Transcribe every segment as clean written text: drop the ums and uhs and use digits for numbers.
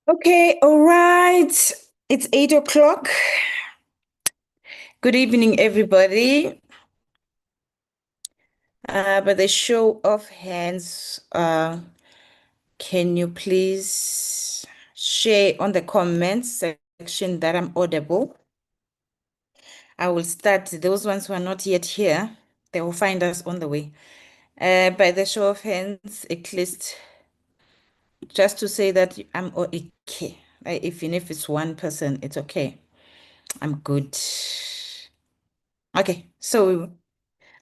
Okay, all right. It's 8 o'clock. Good evening, everybody. By the show of hands, can you please share on the comments section that I'm audible? I will start. Those ones who are not yet here, they will find us on the way. By the show of hands, at least just to say that I'm okay. Even if it's one person, it's okay. I'm good. Okay, so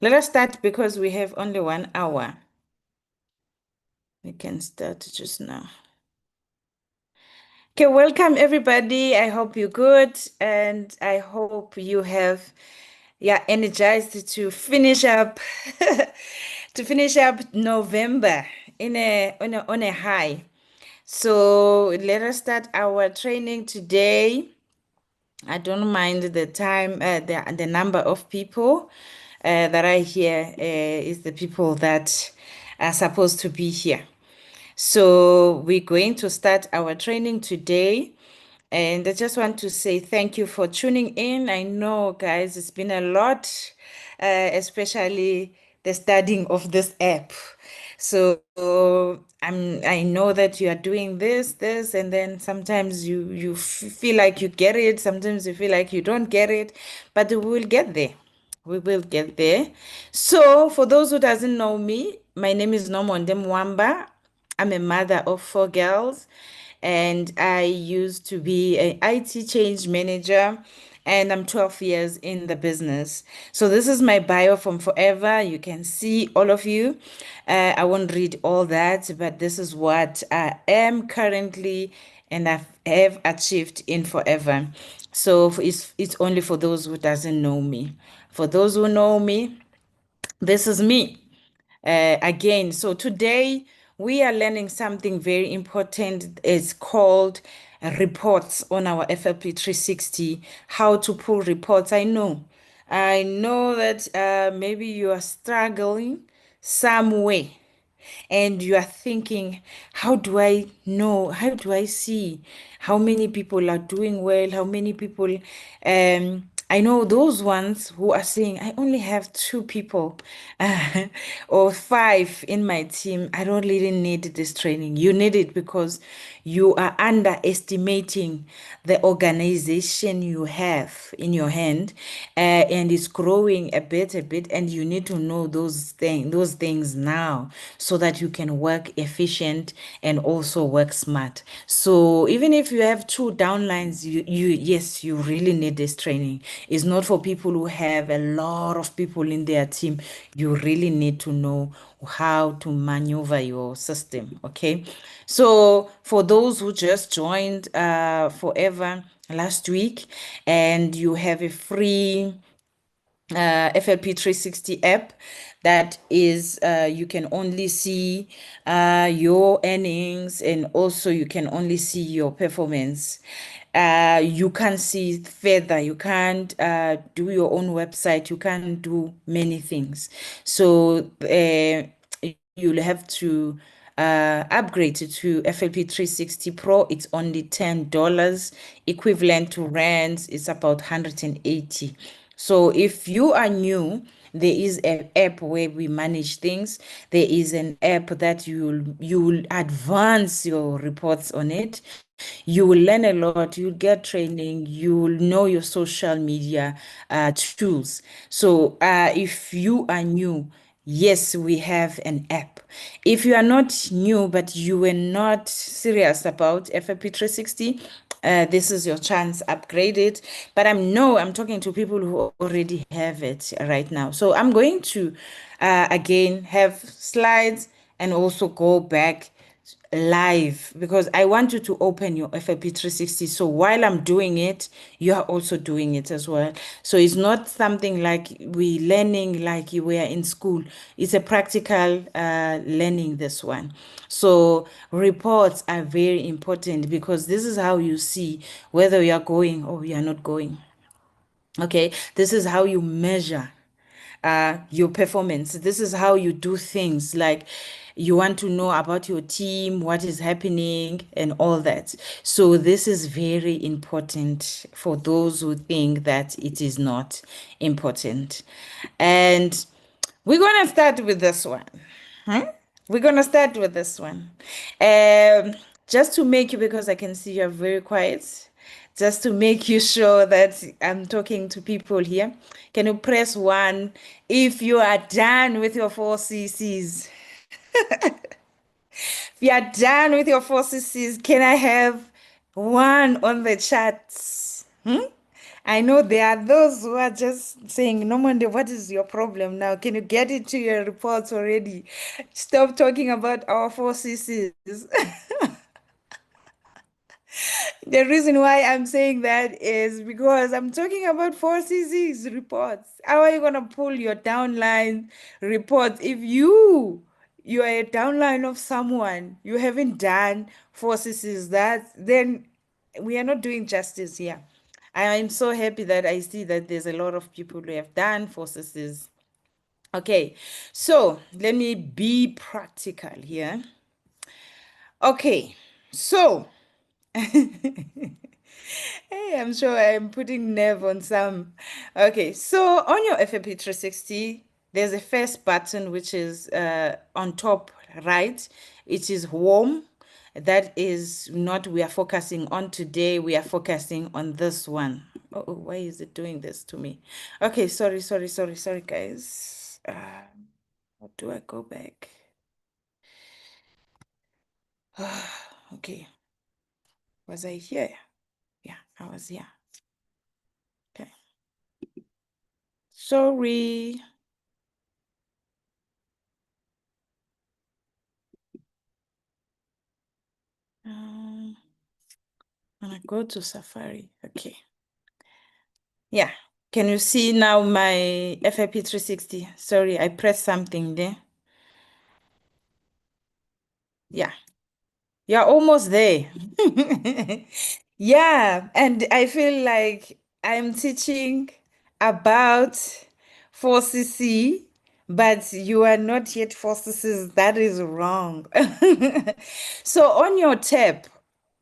let us start because we have only 1 hour. We can start just now. Okay, welcome everybody. I hope you're good and I hope you have energized to finish up to finish up November in on a high. So let us start our training today. I don't mind the time, the number of people that are here is the people that are supposed to be here. So we're going to start our training today. And I just want to say thank you for tuning in. I know, guys, it's been a lot, especially the studying of this app. So I know that you are doing this, and then sometimes you feel like you get it, sometimes you feel like you don't get it, but we will get there. We will get there. So for those who doesn't know me, my name is Nomonde Mwamba. I'm a mother of 4 girls, and I used to be an IT change manager, and I'm 12 years in the business. So this is my bio from forever. You can see all of you. I won't read all that, but this is what I am currently and have achieved in forever. So it's only for those who doesn't know me. For those who know me, this is me again. So today we are learning something very important. It's called reports on our FLP 360, how to pull reports. I know that maybe you are struggling some way and you are thinking, how do I know? How do I see how many people are doing well? How many people? I know those ones who are saying, I only have 2 people or 5 in my team. I don't really need this training. You need it because you are underestimating the organization you have in your hand, and it's growing a bit, and you need to know those things now so that you can work efficient and also work smart. So even if you have 2 downlines, you yes, you really need this training. It's not for people who have a lot of people in their team. You really need to know how to maneuver your system. Okay. So for those who just joined forever last week, and you have a free FLP 360 app that is you can only see your earnings, and also you can only see your performance. You can't see further, you can't do your own website, you can't do many things. So you'll have to upgrade to FLP 360 Pro. It's only $10, equivalent to rands, it's about 180. So if you are new, there is an app where we manage things. There is an app that you will advance your reports on it. You will learn a lot, you'll get training, you will know your social media tools. So if you are new, yes, we have an app. If you are not new, but you were not serious about FLP 360, this is your chance, upgrade it. But I'm talking to people who already have it right now. So I'm going to again have slides and also go back live because I want you to open your FLP 360. So while I'm doing it, you are also doing it as well. So it's not something like we learning like you were in school. It's a practical learning, this one. So reports are very important because this is how you see whether you are going or you are not going. Okay, this is how you measure your performance. This is how you do things. Like you want to know about your team, what is happening, and all that. So this is very important for those who think that it is not important. And we're gonna start with this one. Huh? We're gonna start with this one. Um, just to make you, because I can see you're very quiet, just to make you sure that I'm talking to people here. Can you press one if you are done with your four CCs? If you are done with your four CCs, can I have one on the chats? I know there are those who are just saying, no, Monday, what is your problem now? Can you get into your reports already? Stop talking about our four CCs. The reason why I'm saying that is because I'm talking about 4CC's reports. How are you gonna pull your downline reports if you are a downline of someone you haven't done 4CC's? That then we are not doing justice here. I am so happy that I see that there's a lot of people who have done 4CC's. Okay, so let me be practical here. Okay, so hey, I'm sure I'm putting nerve on some. Okay, so on your FLP360, there's a first button which is on top right. It is home. That is not we are focusing on today. We are focusing on this one. Oh, why is it doing this to me? Okay, sorry, guys. How do I go back? Okay, was I here? Yeah, I was here. Okay. Sorry. Um, I'm gonna go to Safari. Okay. Yeah. Can you see now my FLP360? Sorry, I pressed something there. Yeah. You're almost there. Yeah. And I feel like I'm teaching about 4CC, but you are not yet 4CCs. That is wrong. So on your tab,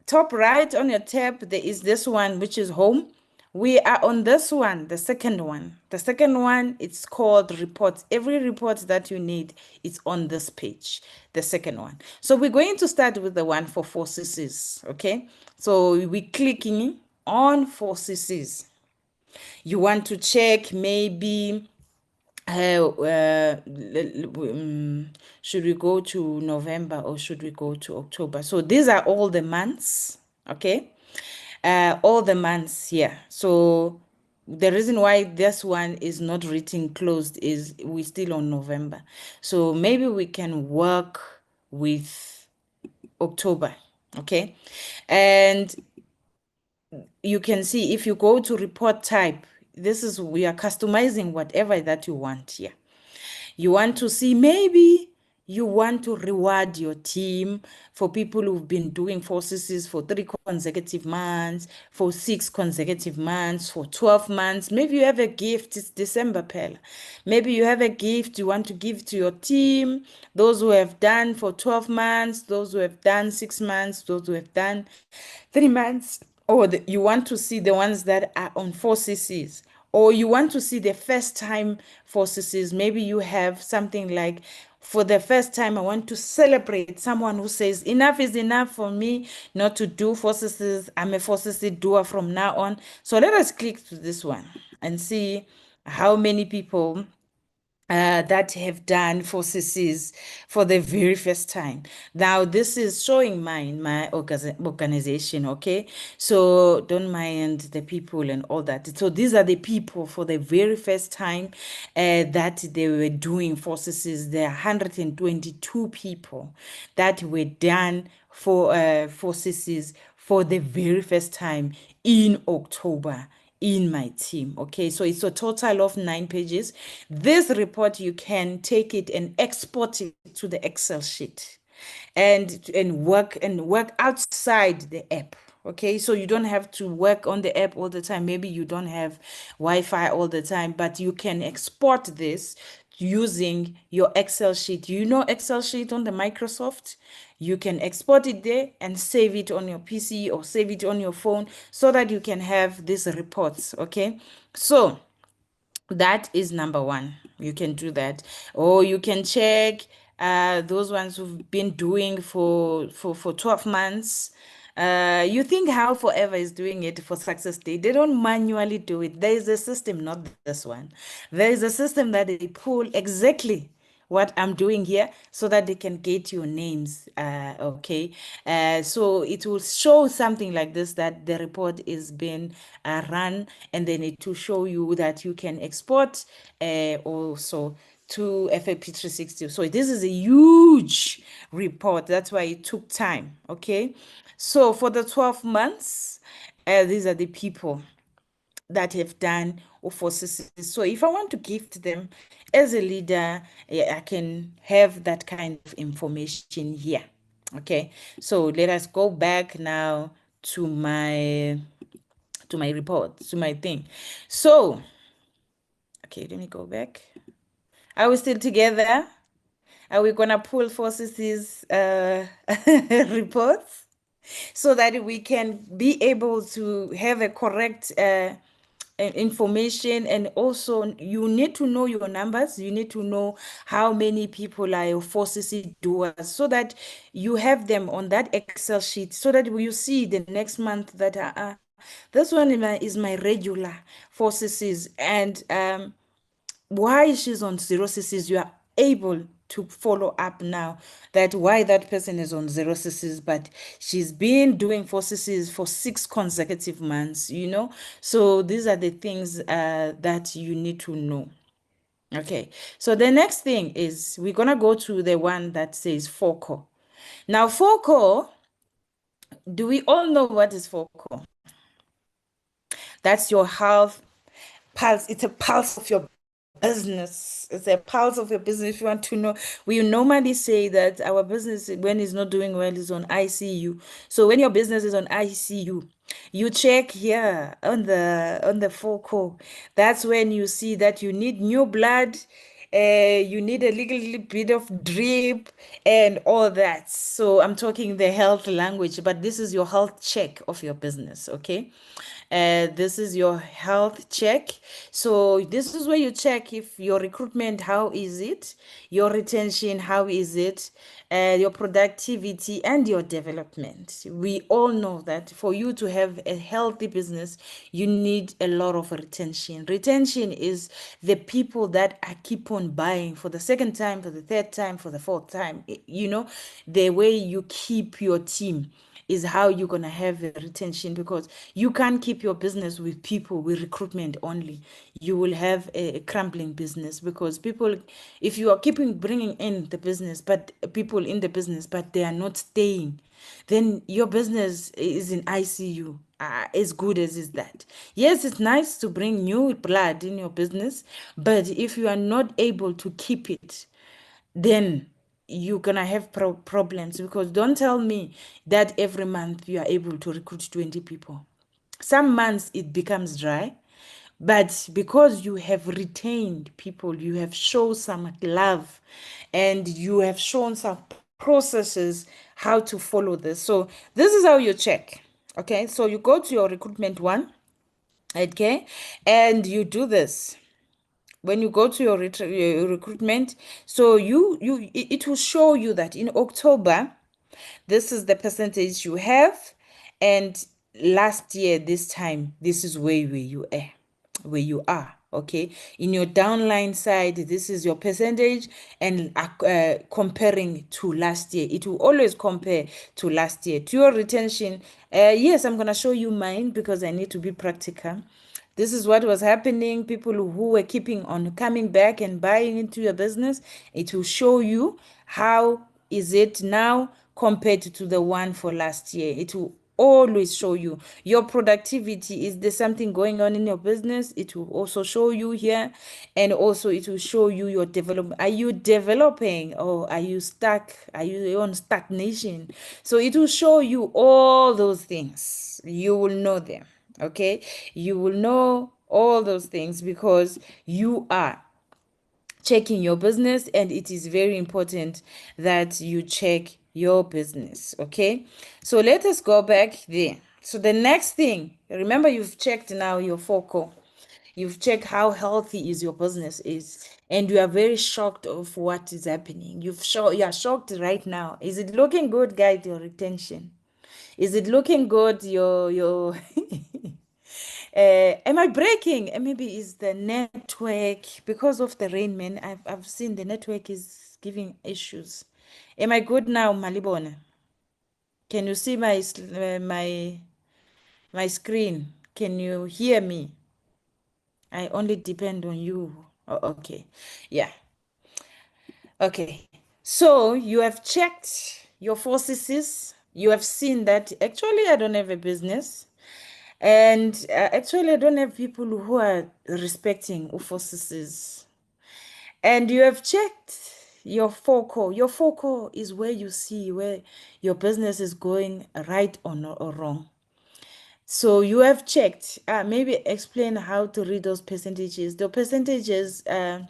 top right on your tab, there is this one, which is home. We are on this one, the second one. The second one, it's called reports. Every report that you need is on this page, the second one. So we're going to start with the one for 4CCs, okay? So we're clicking on 4CCs. You want to check maybe should we go to November or should we go to October? So these are all the months, okay? All the months here. So the reason why this one is not written closed is we're still on November. So maybe we can work with October, okay? And you can see if you go to report type, this is we are customizing whatever that you want here. You want to see maybe you want to reward your team for people who've been doing 4CCs for 3 consecutive months, for 6 consecutive months, for 12 months. Maybe you have a gift, it's December, Pella. Maybe you have a gift you want to give to your team, those who have done for 12 months, those who have done 6 months, those who have done 3 months, or you want to see the ones that are on 4CCs, or you want to see the first time 4CCs. Maybe you have something like, for the first time, I want to celebrate someone who says, enough is enough for me not to do 4CCs. I'm a 4CC doer from now on. So let us click to this one and see how many people that have done 4CCs for the very first time. Now, this is showing my organization, okay? So don't mind the people and all that. So these are the people for the very first time that they were doing 4CCs. There are 122 people that were done for 4CCs for the very first time in October in my team. Okay, so it's a total of 9 pages. This report, you can take it and export it to the Excel sheet and work outside the app. Okay, so you don't have to work on the app all the time. Maybe you don't have Wi-Fi all the time, but you can export this using your Excel sheet. You know Excel sheet on the Microsoft? You can export it there and save it on your PC or save it on your phone so that you can have these reports. Okay, so that is number one. You can do that. Or you can check those ones who've been doing for 12 months. You think how Forever is doing it for Success Day. They don't manually do it. There is a system, not this one. There is a system that they pull exactly what I'm doing here so that they can get your names. Okay. So it will show something like this, that the report is being run, and then it will show you that you can export also to FLP360. So this is a huge report. That's why it took time. Okay. So for the 12 months, these are the people that have done O4CCs. So if I want to gift them as a leader, I can have that kind of information here. Okay, so let us go back now to my report, to my thing. So, okay, let me go back. Are we still together? Are we gonna pull 4CCs reports so that we can be able to have a correct information? And also you need to know your numbers. You need to know how many people are your 4CC doers so that you have them on that Excel sheet, so that you see the next month that this one is my regular 4CCs, and why she's on 0CCs. You are able to follow up now that why that person is on 0CCs, but she's been doing 4CCs for 6 consecutive months, So these are the things that you need to know. Okay, so the next thing is we're gonna go to the one that says FOCO. Now, FOCO, do we all know what is FOCO? That's your health pulse. It's a pulse of your business. It's a pulse of your business. If you want to know, we normally say that our business, when it's not doing well, is on ICU. So when your business is on ICU, you check here on the focal. That's when you see that you need new blood. You need a little bit of drip and all that. So I'm talking the health language, but this is your health check of your business, okay? This is your health check. So this is where you check if your recruitment, how is it? Your retention, how is it? Your productivity and your development. We all know that for you to have a healthy business, you need a lot of retention. Retention is the people that I keep on buying for the second time, for the third time, for the fourth time. The way you keep your team is how you're going to have a retention, because you can't keep your business with people with recruitment only. You will have a crumbling business, because people, if you are bringing in the business, but people in the business, but they are not staying, then your business is in ICU. As good as is that. Yes, it's nice to bring new blood in your business, but if you are not able to keep it, then you're gonna have problems, because don't tell me that every month you are able to recruit 20 people. Some months it becomes dry, but because you have retained people, you have shown some love, and you have shown some processes how to follow this. So this is how you check. Okay, so you go to your recruitment one, okay, and you do this when you go to your recruitment. So it will show you that in October, this is the percentage you have, and last year this time, this is where you are. Okay, in your downline side, this is your percentage, and comparing to last year, it will always compare to last year. To your retention, yes, I'm gonna show you mine because I need to be practical. This is what was happening. People who were keeping on coming back and buying into your business, it will show you how is it now compared to the one for last year. It will always show you. Your productivity, is there something going on in your business? It will also show you here. And also it will show you your development. Are you developing, or are you stuck? Are you on stagnation? So it will show you all those things. You will know them. Okay, you will know all those things because you are checking your business, and it is very important that you check your business. Okay, so let us go back there. So the next thing, remember, you've checked now your focal, you've checked how healthy is your business is, and you are very shocked of what is happening. You are shocked right now. Is it looking good, guys? Your retention, is it looking good? Your am I breaking? Maybe it's the network because of the rain, man. I've seen the network is giving issues. Am I good now, Malibona? Can you see my screen? Can you hear me? I only depend on you. Oh, okay. Yeah. Okay. So you have checked your 4 Cs. You have seen that actually I don't have a business. And actually, I don't have people who are respecting UFOSISs. And you have checked your focal. Your focal is where you see where your business is going right or wrong. So you have checked. Maybe explain how to read those percentages. The percentages, the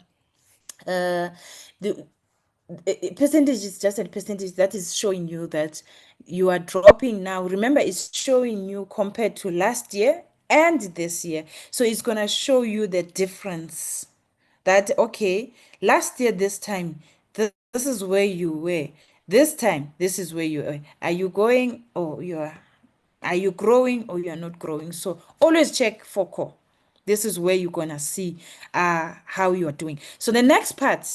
percentage is just a percentage that is showing you that you are dropping now. Remember, it's showing you compared to last year and this year. So it's going to show you the difference that, okay, last year, this time, this is where you were. This time, this is where you are. Are you going, or are you growing, or you are not growing? So always check focal. This is where you're gonna see how you are doing. So the next part,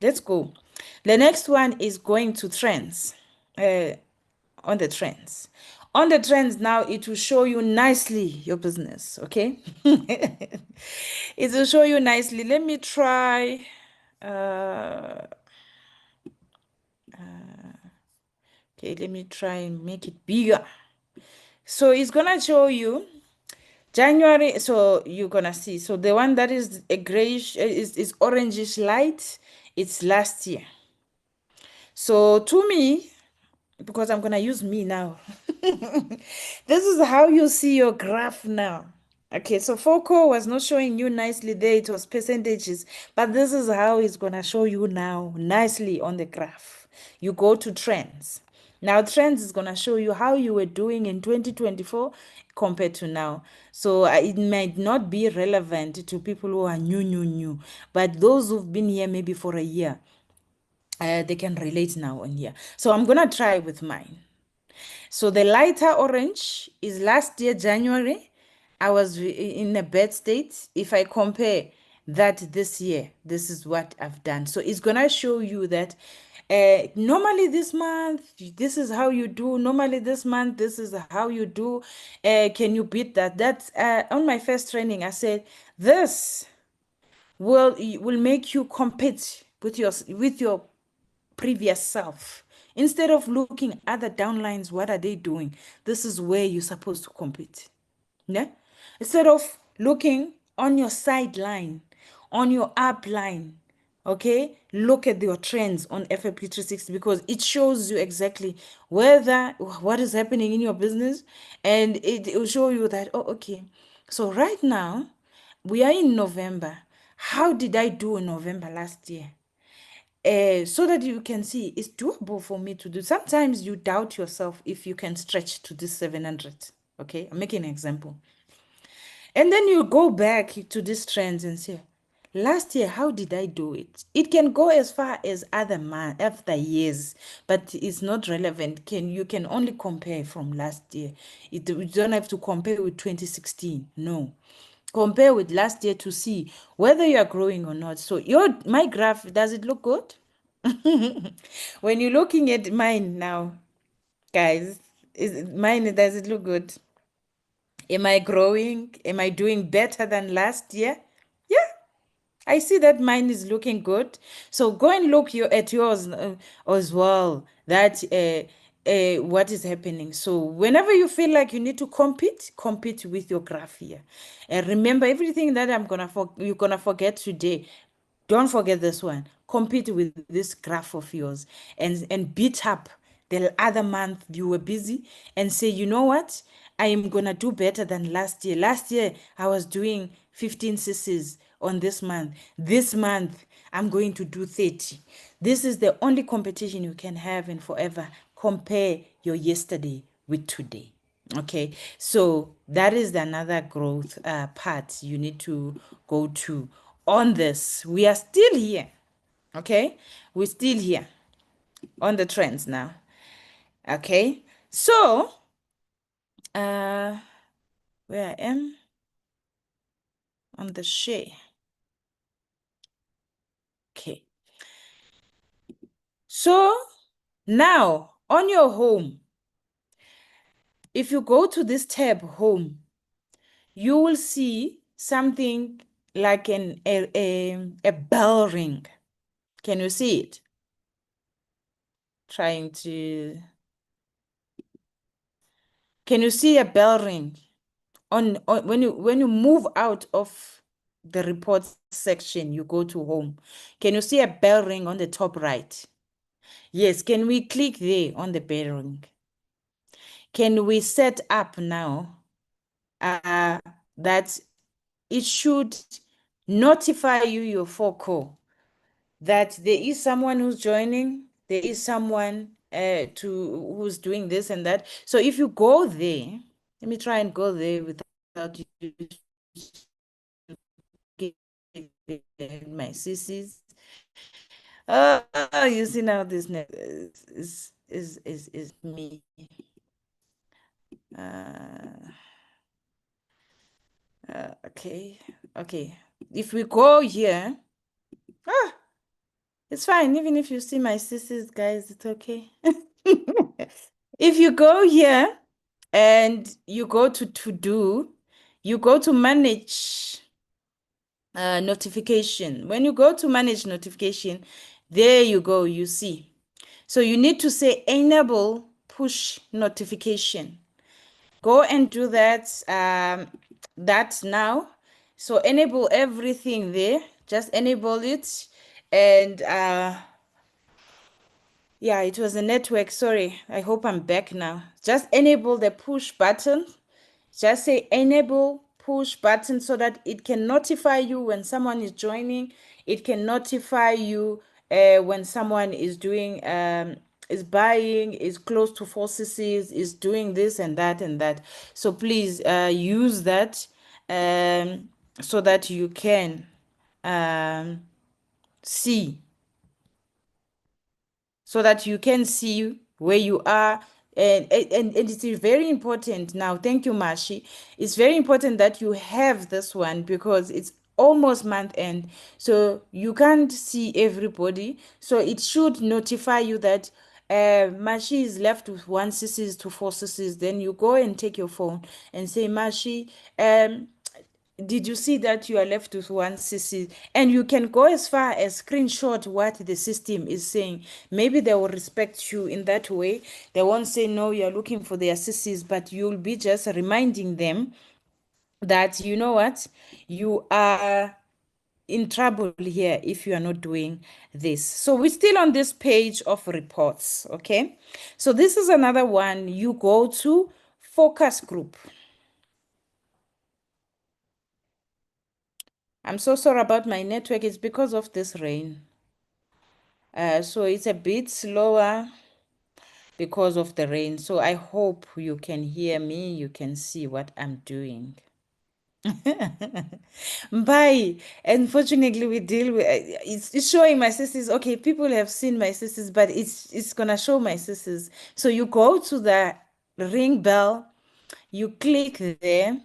let's go. The next one is going to trends. Uh, on the trends. On the trends now, it will show you nicely your business. Okay, it will show you nicely. Let me try. Okay, let me try and make it bigger. So it's gonna show you January, so you're gonna see. So the one that is a grayish, is orangish light, it's last year. So to me, because I'm gonna use me now, this is how you see your graph now. Okay, so focal was not showing you nicely there, it was percentages, but this is how it's gonna show you now nicely on the graph. You go to trends. Now, trends is gonna show you how you were doing in 2024 compared to now. So it might not be relevant to people who are new, but those who've been here maybe for a year, they can relate now on here. So I'm gonna try with mine. So the lighter orange is last year, January. I was in a bad state. If I compare that this year, this is what I've done. So it's going to show you that normally this month, this is how you do. Normally this month, this is how you do. Can you beat that? That's on my first training. I said, this will make you compete with your previous self. Instead of looking at the downlines, what are they doing? This is where you're supposed to compete. Yeah? Instead of looking on your sideline, on your upline, okay? Look at your trends on FLP360 because it shows you exactly what is happening in your business, and it will show you that, oh, okay. So right now, we are in November. How did I do in November last year? So that you can see it's doable for me to do. Sometimes you doubt yourself if you can stretch to this 700. Okay, I'm making an example. And then you go back to these trends and say, last year, how did I do it? It can go as far as after years, but it's not relevant. You can only compare from last year. You don't have to compare with 2016. No. Compare with last year to see whether you are growing or not. So my graph, does it look good? When you're looking at mine now, guys, does it look good? Am I growing? Am I doing better than last year? Yeah, I see that mine is looking good. So go and look at yours as well. That what is happening. So whenever you feel like you need to compete, compete with your graph here. And remember everything that you're gonna forget today. Don't forget this one. Compete with this graph of yours and beat up the other month you were busy and say, you know what? I am gonna do better than last year. Last year I was doing 15 cc's on this month. This month I'm going to do 30. This is the only competition you can have in forever. Compare your yesterday with today. Okay, so that is another growth part you need to go to on this. We are still here. Okay, we're still here on the trends now. Okay, so uh where I am on the share. Okay, so now on your home, if you go to this tab home, you will see something like a bell ring. Can you see it? Trying to, can you see a bell ring on when you move out of the reports section, you go to home. Can you see a bell ring on the top right? Yes, can we click there on the bell ring? Can we set up now uh that it should notify you your focal that there is someone who's joining, there is someone to who's doing this and that. So if you go there, let me try and go there without you getting my sissies. You see now this is me. Uh, okay, okay. If we go here, ah, it's fine. Even if you see my sisters, guys, it's okay. If you go here and you go to do, you go to manage notification. When you go to manage notification, there you go, you see. So you need to say enable push notification. Go and do that, that now. So enable everything there. Just enable it. And yeah, it was a network. Sorry. I hope I'm back now. Just enable the push button. Just say enable push button so that it can notify you when someone is joining. It can notify you when someone is doing is buying, is close to 4 CCs, is doing this and that and that. So please use that so that you can um, see so that you can see where you are. And it's very important now. Thank you, Mashi. It's very important that you have this one because it's almost month end. So you can't see everybody. So it should notify you that Mashi is left with 1 CCs to 4 CCs. Then you go and take your phone and say, Mashi, did you see that you are left with 1 CC? And you can go as far as screenshot what the system is saying. Maybe they will respect you in that way. They won't say, no, you're looking for their CCs, but you'll be just reminding them that, you know what, you are in trouble here if you are not doing this. So we're still on this page of reports, okay? So this is another one. You go to focus group. I'm so sorry about my network. It's because of this rain. So it's a bit slower because of the rain. So I hope you can hear me. You can see what I'm doing. Bye. Unfortunately, we deal with it's showing my sisters. Okay, people have seen my sisters, but it's gonna show my sisters. So you go to the ring bell, you click there,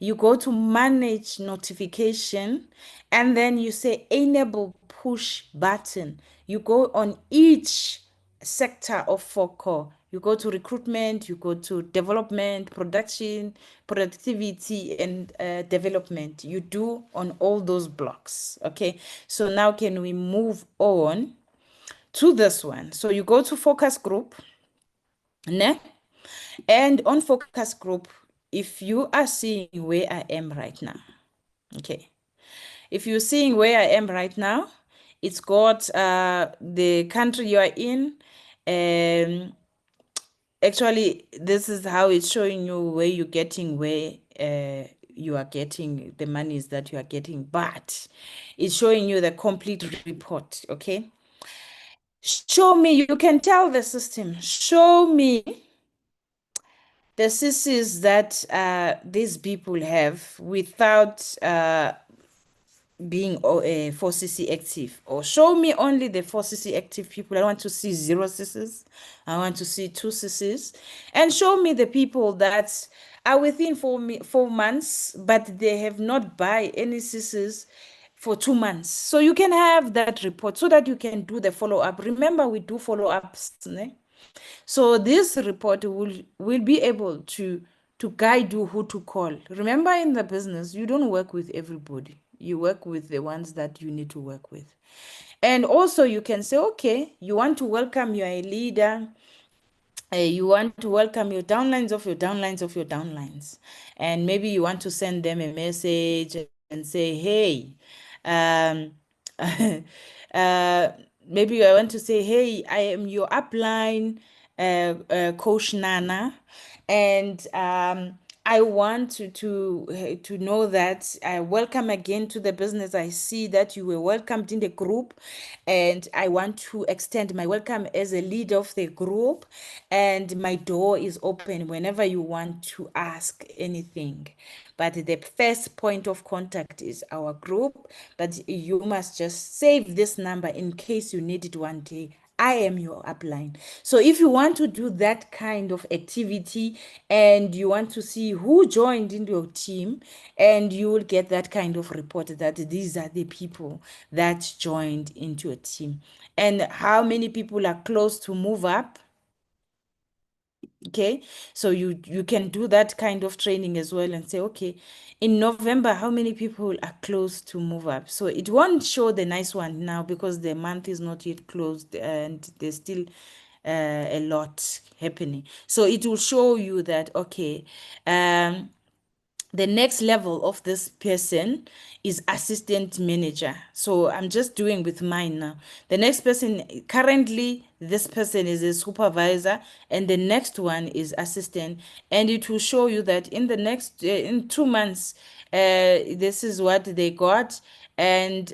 you go to manage notification, and then you say enable push button. You go on each sector of focal. You go to recruitment, you go to development, production, productivity, and development. You do on all those blocks. Okay, so now can we move on to this one? So you go to focus group. Ne? And on focus group, if you are seeing where I am right now, okay. If you're seeing where I am right now, it's got the country you are in. Um, Actually, this is how it's showing you where you're getting, where you are getting the monies that you are getting, but it's showing you the complete report, okay? Show me, you can tell the system, show me the CCs that these people have without being 4CC active, or show me only the 4CC active people. I want to see zero CCs. I want to see two CCs, and show me the people that are within 4 months, but they have not buy any CCs for 2 months. So you can have that report so that you can do the follow up. Remember, we do follow ups. Ne? So this report will be able to guide you who to call. Remember, in the business, you don't work with everybody. You work with the ones that you need to work with. And also you can say, okay, you want to welcome your leader, you want to welcome your downlines of your downlines of your downlines, and maybe you want to send them a message and say, hey, um uh maybe I want to say, hey, I am your upline, coach Nana, and I want to know that I welcome again to the business. I see that you were welcomed in the group, and I want to extend my welcome as a leader of the group. And my door is open whenever you want to ask anything. But the first point of contact is our group. But you must just save this number in case you need it one day. I am your upline. So if you want to do that kind of activity and you want to see who joined in your team, and you will get that kind of report that these are the people that joined into your team and how many people are close to move up. Okay, so you can do that kind of training as well and say, okay, in November, how many people are close to move up? So it won't show the nice one now because the month is not yet closed and there's still a lot happening. So it will show you that, okay, the next level of this person is assistant manager. So I'm just doing with mine now. The next person, currently this person is a supervisor, and the next one is assistant, and it will show you that in the next in 2 months, this is what they got, and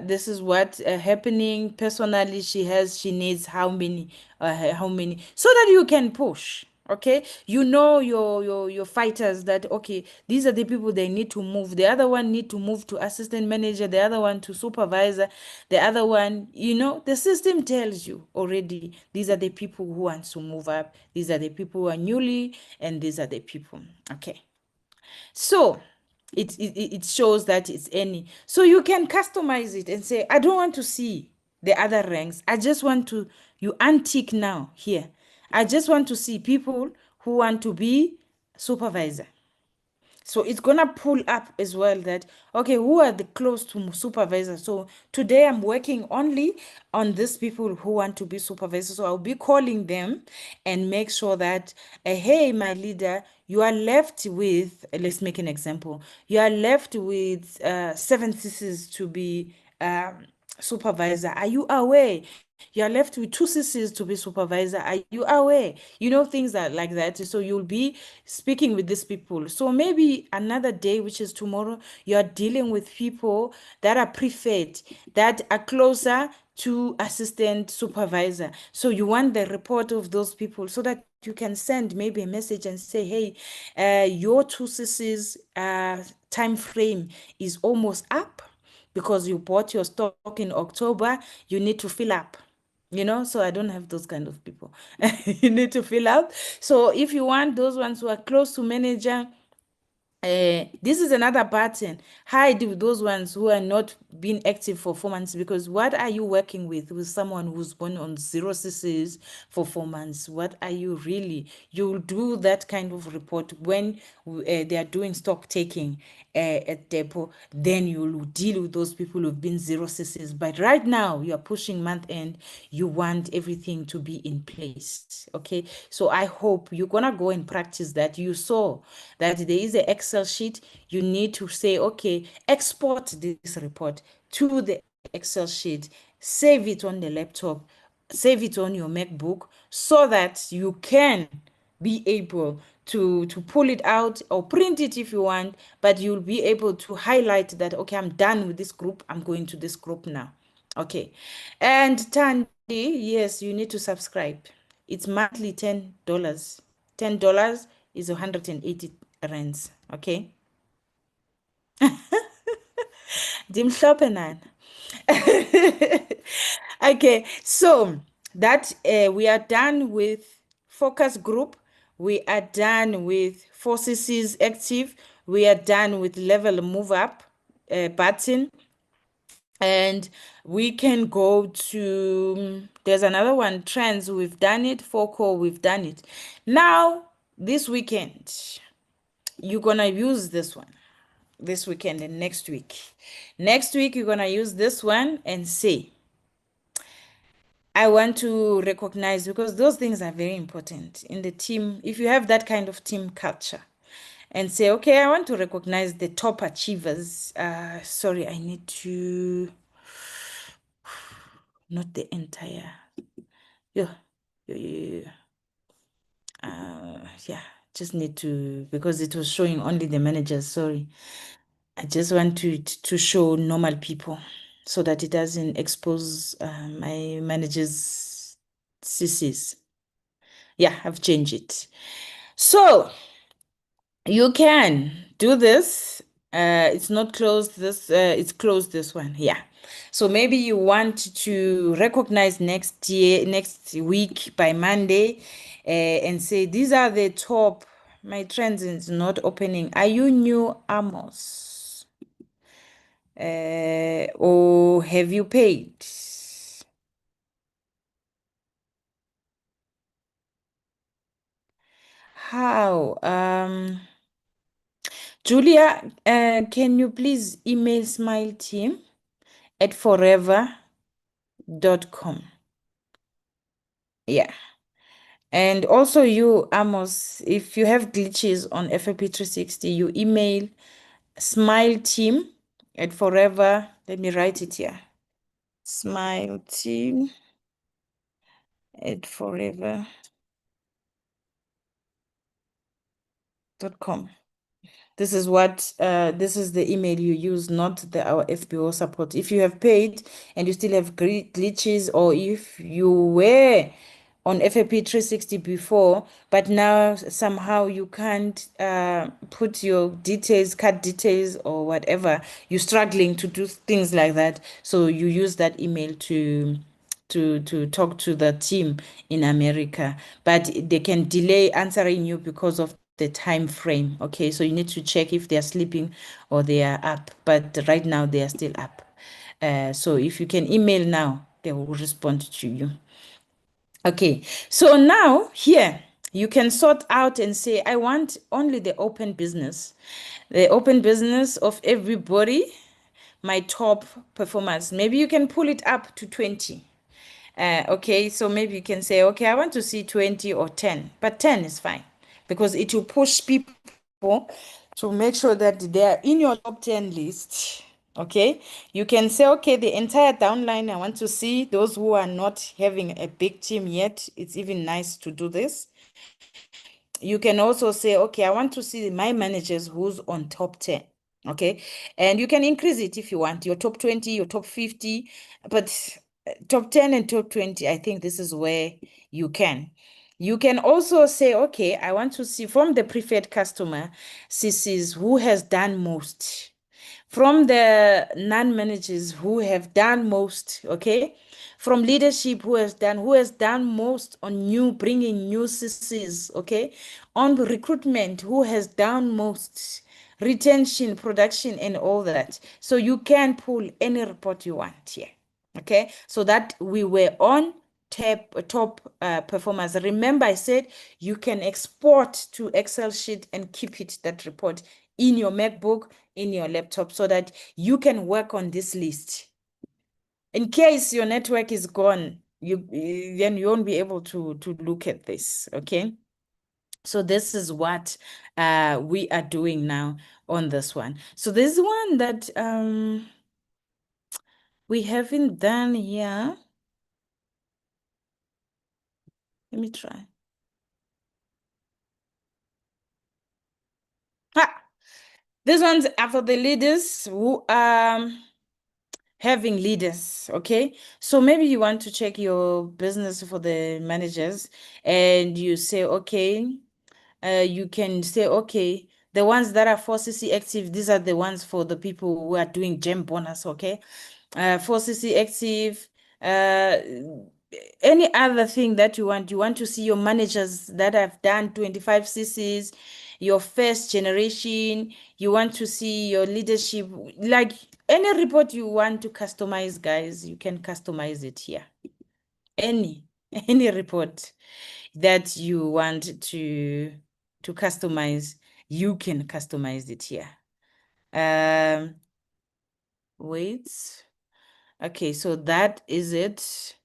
this is what happening personally. She needs how many, so that you can push. Okay, you know your fighters, that okay, these are the people they need to move. The other one need to move to assistant manager, the other one to supervisor, the other one, the system tells you already, these are the people who want to move up, these are the people who are newly, and these are the people. Okay, so it shows that it's any. So you can customize it and say, I don't want to see the other ranks. I just want to, you untick now here. I just want to see people who want to be supervisor. So it's gonna pull up as well that, okay, who are the close to supervisor. So today I'm working only on these people who want to be supervisor. So I'll be calling them and make sure that, hey, my leader, you are left with, let's make an example, you are left with 7 CCs to be supervisor. Are you aware? You're left with 2 CCs to be supervisor. Are you aware? Things that like that. So you'll be speaking with these people. So maybe another day, which is tomorrow, you're dealing with people that are preferred, that are closer to assistant supervisor. So you want the report of those people so that you can send maybe a message and say, hey, your 2 CCs time frame is almost up because you bought your stock in October. You need to fill up. So I don't have those kind of people. You need to fill up. So if you want those ones who are close to manager, This is another button. Hide those ones who are not being active for 4 months, because what are you working with someone who's born on 0 CCs for 4 months? What are you really? You'll do that kind of report when they are doing stock taking at depot. Then you'll deal with those people who've been 0 CCs. But right now, you are pushing month end. You want everything to be in place. Okay. So I hope you're gonna go and practice that. You saw that there is an Excel sheet. You need to say, okay, export this report to the Excel sheet, save it on the laptop, save it on your MacBook, so that you can be able to pull it out or print it if you want, but you'll be able to highlight that, okay, I'm done with this group, I'm going to this group now. Okay. And Tandy, yes, you need to subscribe. It's monthly $10. $10 is 180 rands. Okay. Dimhlophe nana. Okay, so that we are done with focus group. We are done with 4 CCs active. We are done with level move up button. And we can go to, there's another one, trends. We've done it. Focal, we've done it. Now, this weekend, you're gonna use this one. This weekend and next week. Next week, you're gonna use this one and say, I want to recognize, because those things are very important in the team. If you have that kind of team culture, and say, okay, I want to recognize the top achievers. Sorry, I need to, not the entire. Yeah, yeah, yeah, yeah. Yeah, just need to, because it was showing only the managers. Sorry, I just want to show normal people so that it doesn't expose my managers' CCs. Yeah, I've changed it. So you can do this. It's not closed this, it's closed this one. Yeah. So maybe you want to recognize next year, next week by Monday, and say, these are the top, my trends is not opening. Are you new, Amos? Or have you paid? How? Julia, can you please email Smile Team at forever.com? Yeah. And also you, Amos, if you have glitches on FLP360, you email Smile Team at forever. Let me write it here. Smile Team at forever.com. This is what this is the email you use, not the our FBO support. If you have paid and you still have glitches, or if you were on FLP360 before, but now somehow you can't put your details, card details, or whatever, you're struggling to do things like that. So you use that email to talk to the team in America, but they can delay answering you because of the time frame. Okay, so you need to check if they are sleeping or they are up, but right now they are still up. So if you can email now, they will respond to you. Okay, so now here you can sort out and say, I want only the open business of everybody, my top performance. Maybe you can pull it up to 20. Okay, so maybe you can say, okay, I want to see 20 or 10, but 10 is fine, because it will push people to make sure that they are in your top 10 list. Okay, you can say, okay, the entire downline, I want to see those who are not having a big team yet. It's even nice to do this. You can also say, okay, I want to see my managers who's on top 10. Okay. And you can increase it if you want, your top 20, your top 50, but top 10 and top 20, I think this is where you can. You can also say, okay, I want to see from the preferred customer, CCs, who has done most. From the non-managers who have done most, okay? From leadership who has done most on bringing new CCs, okay? On recruitment, who has done most? retention, production, and all that. So you can pull any report you want here. Okay, so that we were on top performers. Remember, I said you can export to Excel sheet and keep it that report in your MacBook, in your laptop, so that you can work on this list. In case your network is gone, then you won't be able to look at this. Okay. So this is what we are doing now on this one. So this one that we haven't done here. Let me try. Ha! This one's are for the leaders who having leaders. Okay, so maybe you want to check your business for the managers, and you say, okay, you can say, okay, the ones that are 4CC active, these are the ones for the people who are doing gem bonus. Okay, 4CC active, uh, any other thing that you want to see your managers that have done 25 CCs, your first generation, you want to see your leadership, like any report you want to customize, guys, you can customize it here. Any any report that you want to customize, you can customize it here. Wait. Okay, so that is it.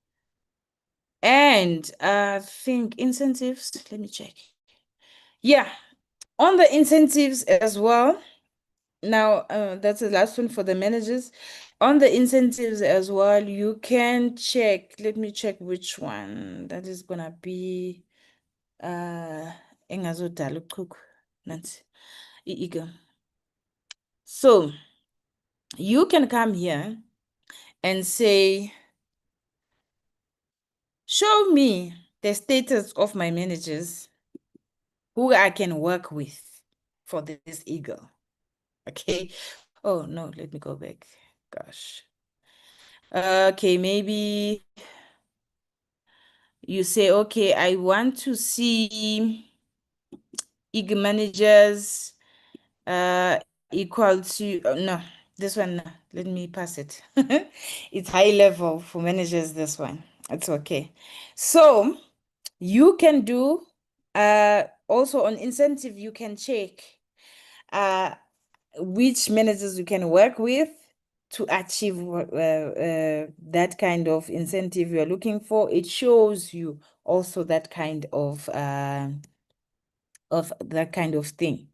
And I think incentives, let me check. Yeah, on the incentives as well. Now, that's the last one for the managers. On the incentives as well, you can check. Let me check which one. That is gonna be engazodala uchuku. Nansi, i-ego. So you can come here and say, show me the status of my managers who I can work with for this eagle. Okay. Oh, no, let me go back. Gosh. Okay, maybe you say, okay, I want to see eagle managers equal to, oh, no, this one, no, let me pass it. It's high level for managers, this one. It's okay. So you can do also on incentive, you can check which managers you can work with to achieve that kind of incentive you're looking for. It shows you also that kind of that kind of thing.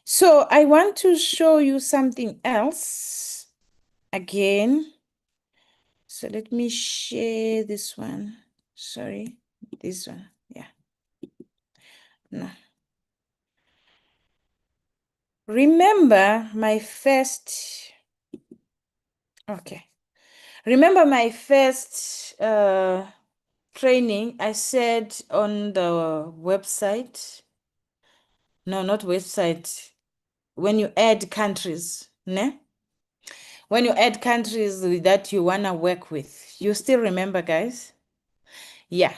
So I want to show you something else again. So let me share this one. Sorry, this one. Yeah. No. Remember my first, okay. Remember my first training I said on the website? No, not website. When you add countries, ne? When you add countries that you wanna work with, you still remember, guys? Yeah.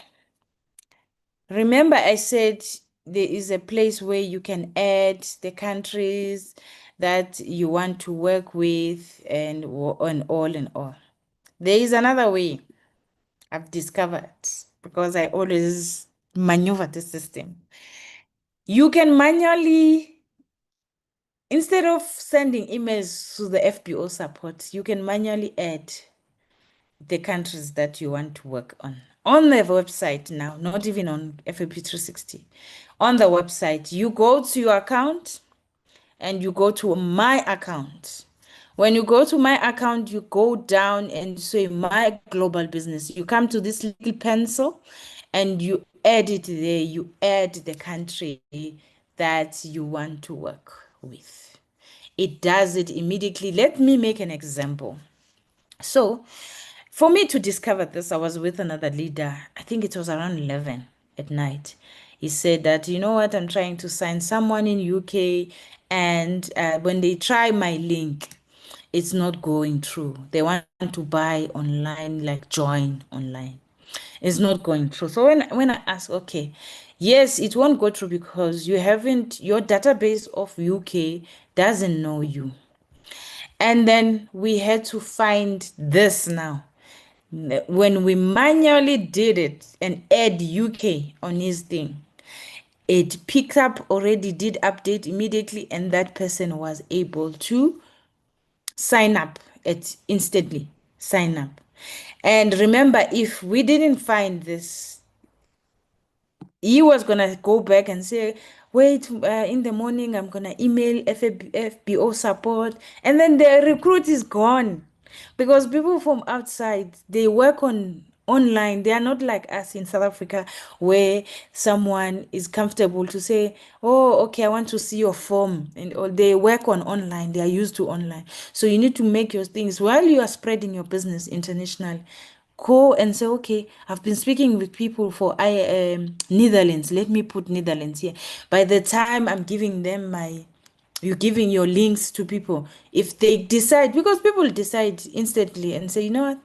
Remember I said there is a place where you can add the countries that you want to work with and on all and all. There is another way I've discovered because I always maneuver the system. You can manually, instead of sending emails to the FBO support, you can manually add the countries that you want to work on the website now, not even on FLP360. On the website, you go to your account and you go to my account. When you go to my account, you go down and say my global business. You come to this little pencil and you add it there. You add the country that you want to work with. It does it immediately. Let me make an example. So for me to discover this, I was with another leader. I think it was around 11 at night. He said that, you know what, I'm trying to sign someone in UK, and when they try my link, it's not going through. They want to buy online, like join online. It's not going through. So when I ask, okay, yes, it won't go through because you haven't, your database of UK doesn't know you. And then we had to find this now. When we manually did it and add UK on his thing, it picked up already, did update immediately, and that person was able to sign up at instantly sign up. And remember, if we didn't find this, he was gonna go back and say, wait, in the morning I'm gonna email FBO support, and then the recruit is gone. Because people from outside, they work on online. They are not like us in South Africa, where someone is comfortable to say, oh, okay, I want to see your form, and or they work on online. They are used to online. So you need to make your things while you are spreading your business internationally. Go and say, okay, I've been speaking with people for Netherlands. Let me put Netherlands here. By the time I'm giving them my, you're giving your links to people. If they decide, because people decide instantly and say, you know what,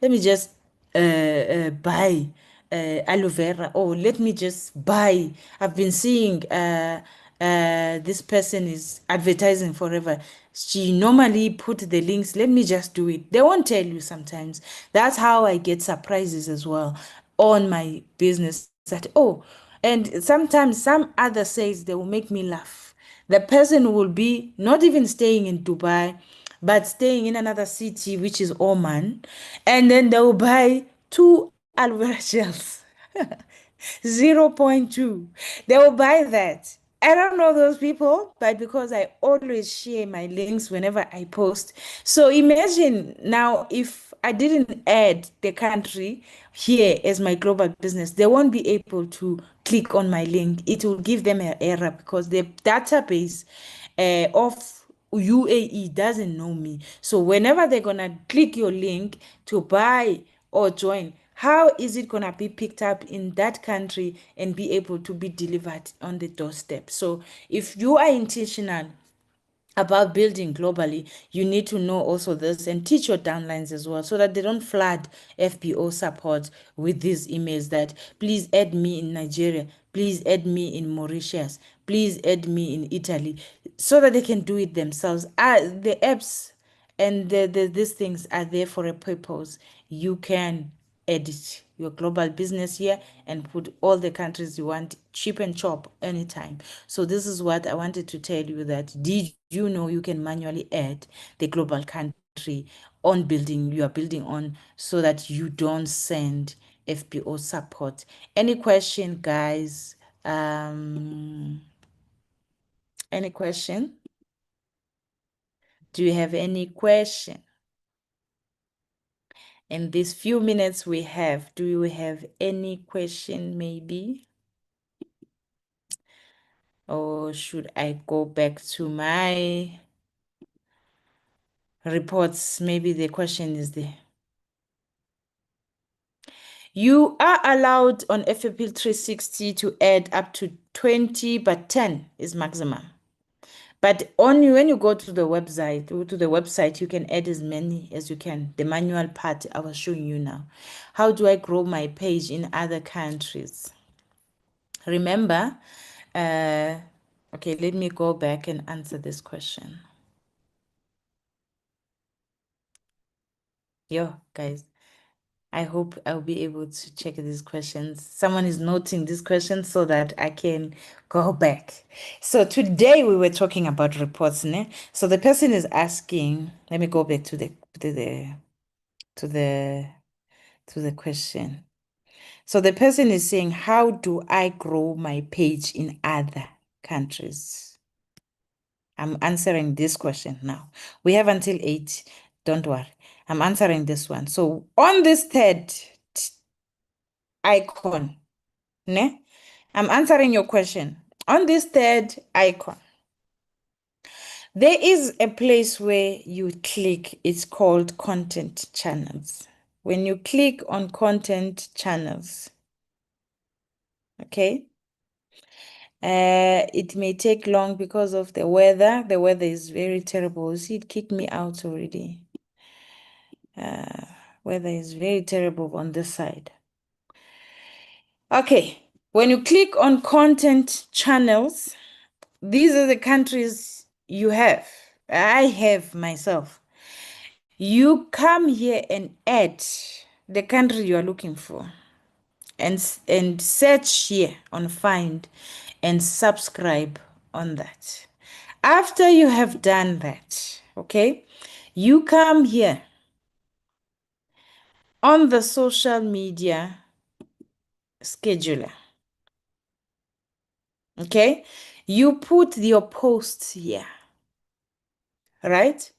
let me just buy aloe vera, or let me just buy. I've been seeing this person is advertising forever. She normally put the links. Let me just do it. They won't tell you sometimes. That's how I get surprises as well on my business. That, oh, and sometimes some other says they will make me laugh. The person will be not even staying in Dubai, but staying in another city, which is Oman, and then they will buy two aloe vera gels. Zero point 0.2. They will buy that. I don't know those people, but because I always share my links whenever I post. So imagine now if I didn't add the country here as my global business, they won't be able to click on my link. It will give them an error because the database of UAE doesn't know me. So whenever they're gonna click your link to buy or join, how is it gonna be picked up in that country and be able to be delivered on the doorstep? So if you are intentional about building globally, you need to know also this and teach your downlines as well so that they don't flood FBO support with these emails that please add me in Nigeria, please add me in Mauritius, please add me in Italy, so that they can do it themselves. The apps and these things are there for a purpose. You can edit your global business here and put all the countries you want, cheap and chop anytime. So this is what I wanted to tell you, that did you know you can manually add the global country on building you are building on, so that you don't send FBO support. Any question, guys? Any question? Do you have any question? In these few minutes we have, do you have any question maybe? Or should I go back to my reports? Maybe the question is there. You are allowed on FLP360 to add up to 20, but 10 is maximum. But only when you go to the website, you can add as many as you can. The manual part I was showing you now. How do I grow my page in other countries? Remember, okay, let me go back and answer this question. Yo, guys, I hope I'll be able to check these questions. Someone is noting these questions so that I can go back. So today we were talking about reports, ne? So the person is asking, let me go back to the to the to the question. So the person is saying, how do I grow my page in other countries? I'm answering this question now. We have until 8. Don't worry. I'm answering this one. So on this third icon, ne? I'm answering your question. On this third icon, there is a place where you click. It's called content channels. When you click on content channels, okay, it may take long because of the weather. The weather is very terrible. See, it kicked me out already. Weather is very terrible on this side. Okay, when you click on content channels, these are the countries you have. I have myself. You come here and add the country you are looking for and search here on find and subscribe on that. After you have done that, okay, you come here on the social media scheduler. Okay, you put your posts here, right?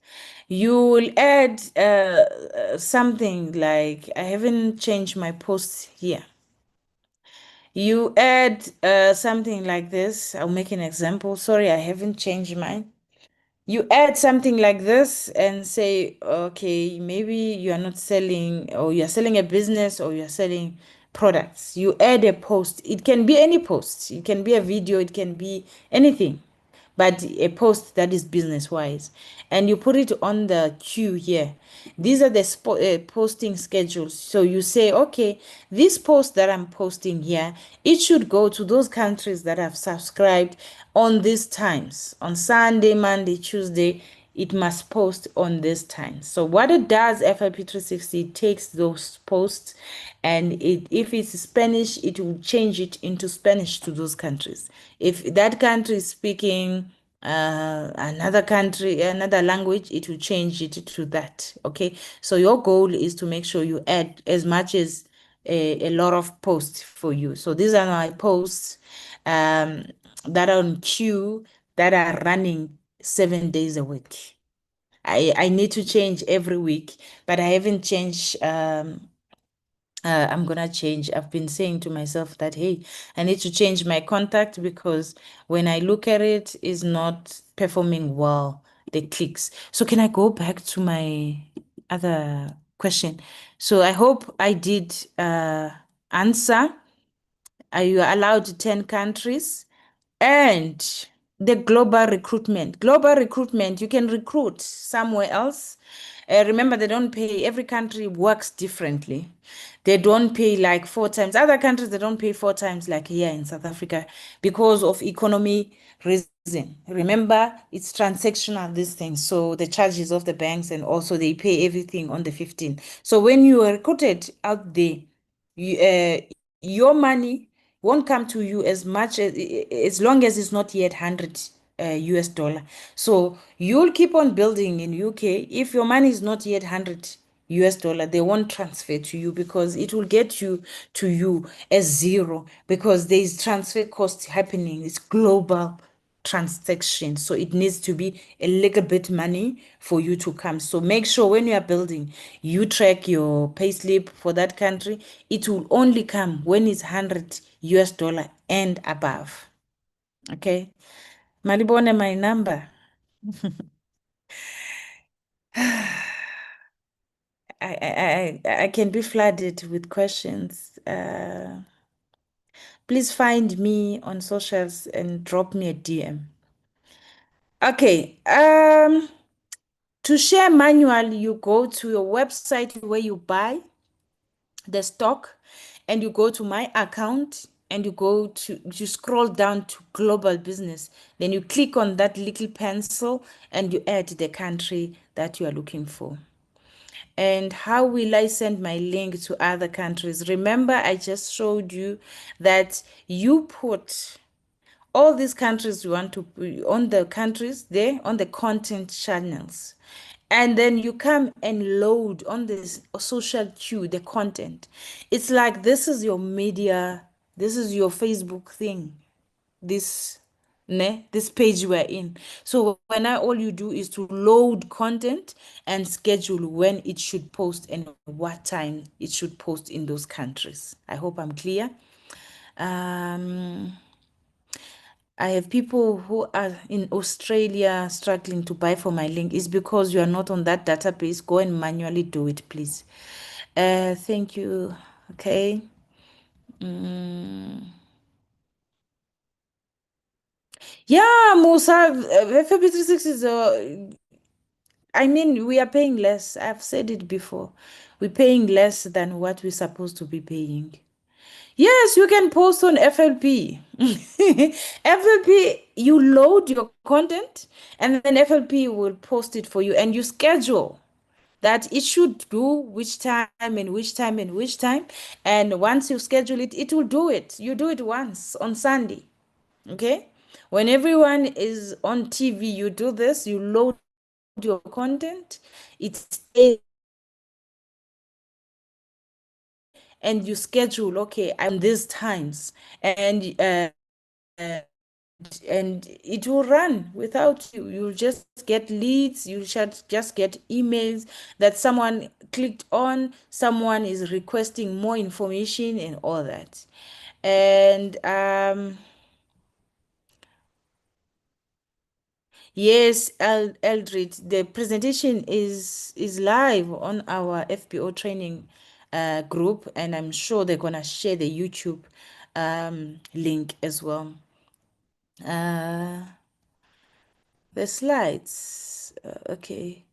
You will add something like, I haven't changed my posts here. You add something like this. I'll make an example. Sorry, I haven't changed mine. You add something like this and say, okay, maybe you are not selling, or you're selling a business, or you're selling products. You add a post. It can be any post. It can be a video. It can be anything, but a post that is business wise, and you put it on the queue here. These are the posting schedules. So you say, okay, this post that I'm posting here, it should go to those countries that have subscribed on these times, on Sunday, Monday, Tuesday. It must post on this time. So what it does, FLP360, it takes those posts, and if it's Spanish, it will change it into Spanish to those countries. If that country is speaking another country, another language, it will change it to that. Okay, so your goal is to make sure you add as much as a lot of posts for you. So these are my posts that are on queue, that are running 7 days a week. I need to change every week, but I haven't changed. I'm gonna change. I've been saying to myself that, hey, I need to change my contact, because when I look at it, it's not performing well, the clicks. So can I go back to my other question? So I hope I did answer. Are you allowed 10 countries? And the global recruitment. Global recruitment, you can recruit somewhere else. Remember, they don't pay, every country works differently. They don't pay like 4 times. Other countries, they don't pay 4 times like here in South Africa because of economy reason. Remember, it's transactional, these things. So the charges of the banks, and also they pay everything on the 15th. So when you are recruited out there, your money won't come to you as long as it's not yet 100 US dollar. So you'll keep on building in UK. If your money is not yet 100 US dollar, they won't transfer to you, because it will get you to you as zero, because there is transfer cost happening. It's global transaction, so it needs to be a little bit money for you to come. So make sure when you are building, you track your payslip for that country. It will only come when it's 100 US dollar and above. Okay, malibone my number. I can be flooded with questions. Please find me on socials and drop me a DM. Okay. To share manual, you go to your website where you buy the stock, and you go to my account, and you scroll down to global business. Then you click on that little pencil and you add the country that you are looking for. And how will I send my link to other countries? Remember, I just showed you that you put all these countries you want to on the countries there on the content channels, and then you come and load on this social queue the content. It's like, this is your media, this is your Facebook thing, this this page we're in. So when all you do is to load content and schedule when it should post and what time it should post in those countries. I hope I'm clear. I have people who are in Australia struggling to buy for my link. It's because you are not on that database. Go and manually do it, please. Thank you. Okay. Yeah, Musa, FLP360 is, I mean, we are paying less. I've said it before. We're paying less than what we're supposed to be paying. Yes, you can post on FLP. FLP, you load your content and then FLP will post it for you and you schedule that it should do which time and which time and which time. And once you schedule it, it will do it. You do it once on Sunday. Okay? When everyone is on TV, you do this, you load your content, it stays and you schedule, okay, I'm these times. And it will run without you. You'll just get leads, you should just get emails that someone clicked on, someone is requesting more information and all that. And yes, Eldred, the presentation is live on our FPO training group, and I'm sure they're gonna share the YouTube link as well. Uh, the slides, okay.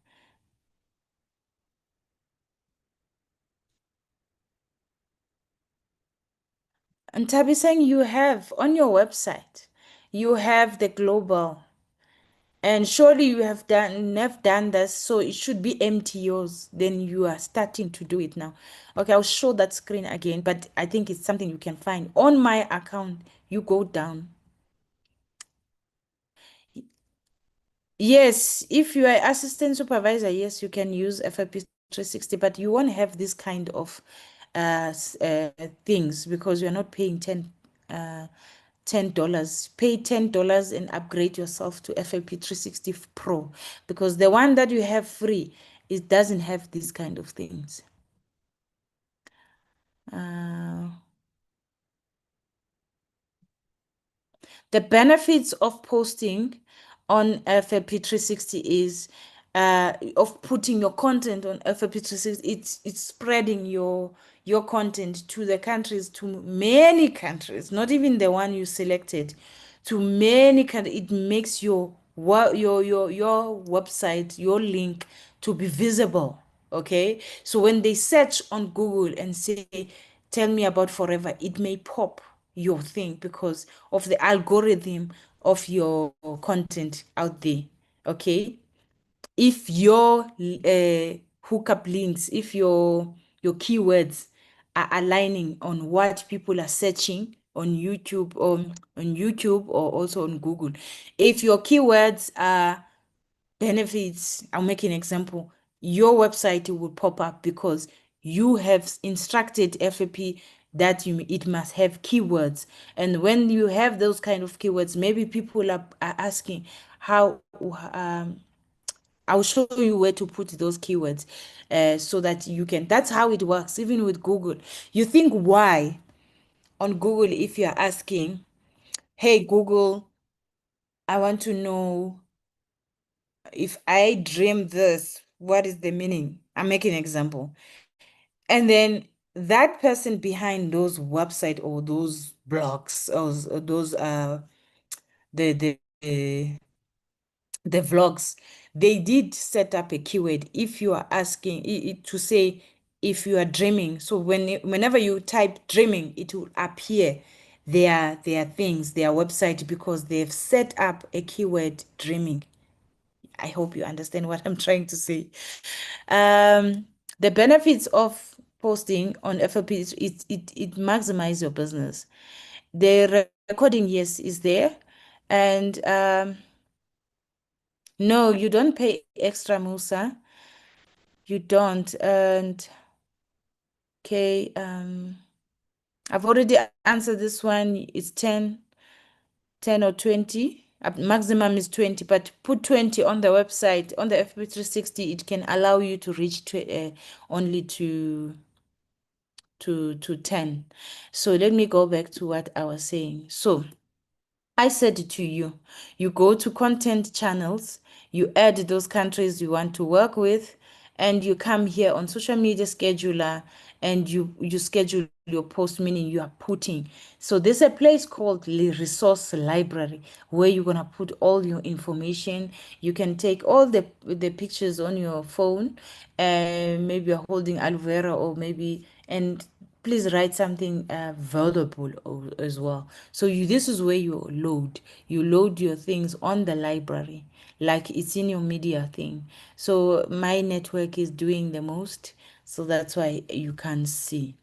And Tabi saying you have on your website, you have the global, and surely you have done this, so it should be MTOs. Then you are starting to do it now. Okay, I'll show that screen again, but I think it's something you can find on my account. You go down. Yes, if you are assistant supervisor, yes, you can use FLP 360, but you won't have this kind of things because you're not paying uh, $10. Pay $10 and upgrade yourself to FLP 360 Pro because the one that you have free, it doesn't have these kind of things. Uh, The benefits of posting on FLP360 is of putting your content on FLP360. It's spreading your content to the countries, to many countries, not even the one you selected, to many countries. It makes your website, your link to be visible. Okay, so when they search on Google and say, tell me about Forever, it may pop your thing because of the algorithm of your content out there. Okay, if your hookup links, if your keywords are aligning on what people are searching on YouTube or also on Google, if your keywords are benefits, I'll make an example, your website will pop up because you have instructed FAP that it must have keywords. And when you have those kind of keywords, maybe people are asking how I'll show you where to put those keywords so that you can. That's how it works, even with Google. You think why on Google, if you're asking, hey, Google, I want to know if I dream this, what is the meaning? I'm making an example. And then that person behind those website or those blogs or those the the uh, the vlogs, they did set up a keyword if you are asking to say if you are dreaming. So whenever you type dreaming, it will appear their things, their website, because they've set up a keyword dreaming. I hope you understand what I'm trying to say. Um, the benefits of posting on FLP is it maximizes your business. The recording, yes, is there. And no, you don't pay extra, Musa. You don't. And okay, I've already answered this one. It's 10 or 20. Maximum is 20, but put 20 on the website. On the FP360, it can allow you to reach only to 10. So let me go back to what I was saying. So I said to you, you go to content channels, you add those countries you want to work with, and you come here on social media scheduler and you schedule your post, meaning you are putting. So there's a place called the resource library where you're gonna put all your information. You can take all the pictures on your phone, and maybe you're holding aloe vera or maybe and please write something valuable as well. So this is where you load your things on the library, like it's in your media thing. So my network is doing the most, so that's why you can see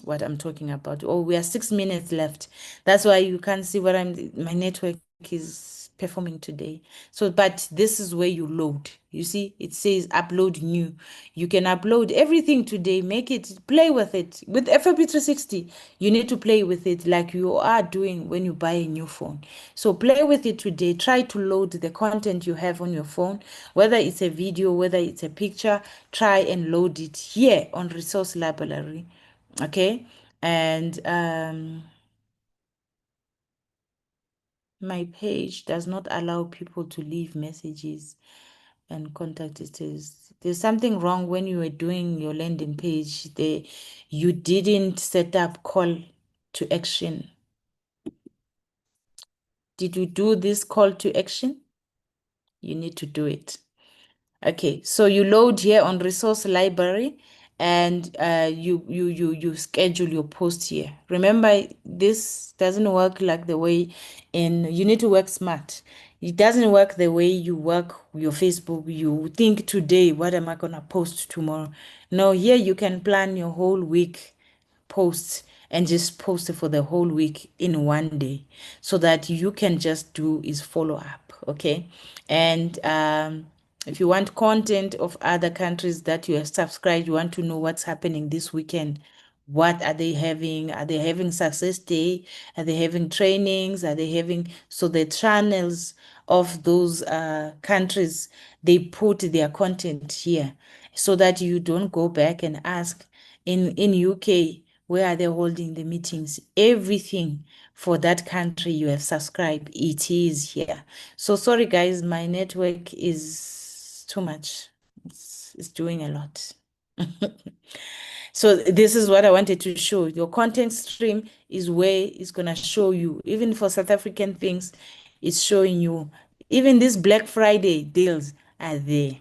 what I'm talking about. Oh, we are 6 minutes left. That's why you can't see what my network is performing today. So, but this is where you load. You see, it says upload new. You can upload everything today, make it, play with it. With FLP360, you need to play with it like you are doing when you buy a new phone. So play with it today. Try to load the content you have on your phone, whether it's a video, whether it's a picture, try and load it here on Resource Library. Okay. And my page does not allow people to leave messages and contact details. There's something wrong when you were doing your landing page. You didn't set up call to action. Did you do this call to action? You need to do it. Okay, so you load here on resource library, and you schedule your post here. Remember, this doesn't work like the way you need to work smart. It doesn't work the way you work your Facebook. You think today, what am I gonna post tomorrow? No, here you can plan your whole week posts and just post it for the whole week in one day, so that you can just do is follow up. Okay. And if you want content of other countries that you have subscribed, you want to know what's happening this weekend, what are they having? Are they having success day? Are they having trainings? Are they having, so the channels of those countries, they put their content here, so that you don't go back and ask in UK, where are they holding the meetings? Everything for that country you have subscribed, it is here. So sorry guys, my network is too much. It's doing a lot. So this is what I wanted to show. Your content stream is where it's gonna show you. Even for South African things, it's showing you. Even these Black Friday deals are there.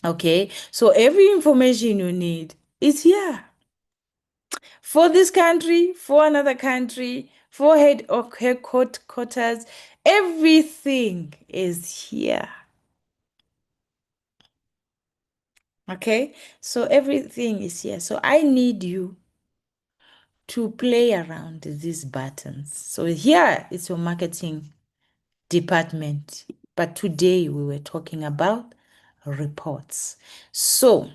Okay, so every information you need is here. For this country, for another country, for headquarters, everything is here. Okay, so everything is here. So I need you to play around these buttons. So here is your marketing department. But today we were talking about reports. So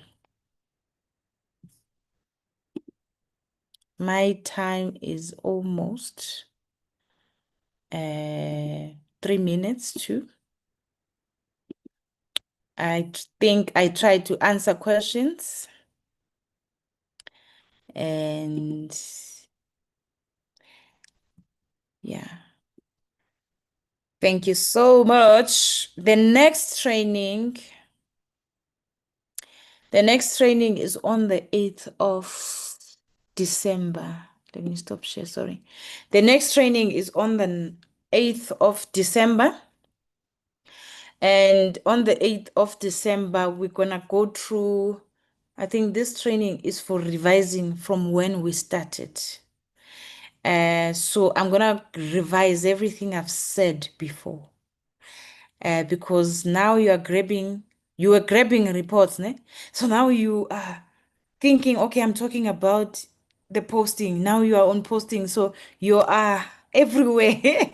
my time is almost 3 minutes too. I think I tried to answer questions, and yeah. Thank you so much. The next training is on the 8th of December. Let me stop share, sorry. The next training is on the 8th of December. And on the 8th of December, we're gonna go through, I think this training is for revising from when we started. So I'm gonna revise everything I've said before. Because now you were grabbing reports, ne? So now you are thinking, okay, I'm talking about the posting. Now you are on posting, so you are everywhere.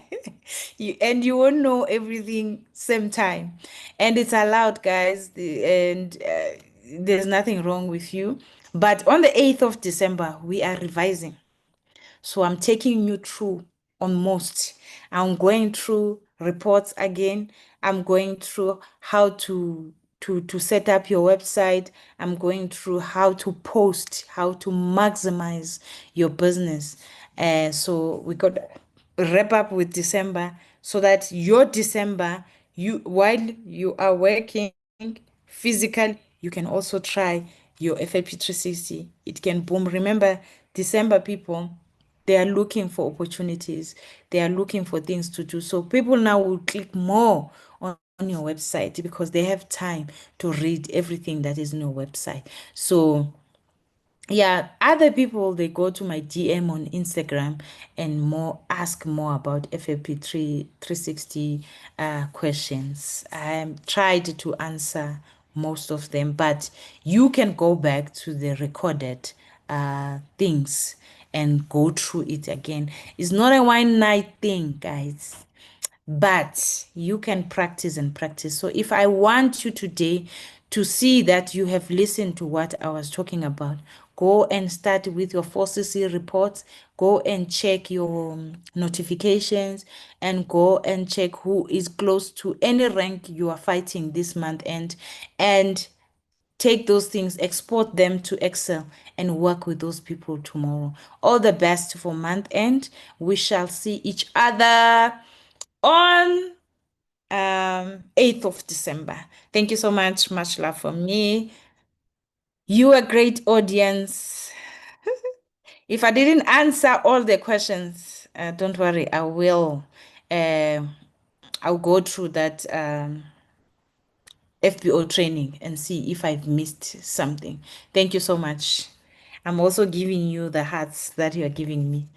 And you won't know everything same time. And it's allowed, guys, and there's nothing wrong with you. But on the 8th of December, we are revising. So I'm taking you through on most. I'm going through reports again. I'm going through how to set up your website. I'm going through how to post, how to maximize your business. So we got wrap up with December, so that your December, you while you are working physical, you can also try your FLP 360. It can boom. Remember, December people, they are looking for opportunities. They are looking for things to do. So people now will click more on your website because they have time to read everything that is in your website. So yeah, other people they go to my DM on Instagram and more ask more about FLP 360 questions. I tried to answer most of them, but you can go back to the recorded things and go through it again. It's not a one night thing, guys, but you can practice and practice. So if I want you today to see that you have listened to what I was talking about, go and start with your 4CC reports, go and check your notifications, and go and check who is close to any rank you are fighting this month, and take those things, export them to Excel, and work with those people tomorrow. All the best for month end. We shall see each other on 8th of December. Thank you so much. Much love from me. You a great audience. If I didn't answer all the questions, don't worry, I will. Uh, I'll go through that FBO training and see if I've missed something. Thank you so much. I'm also giving you the hearts that you are giving me.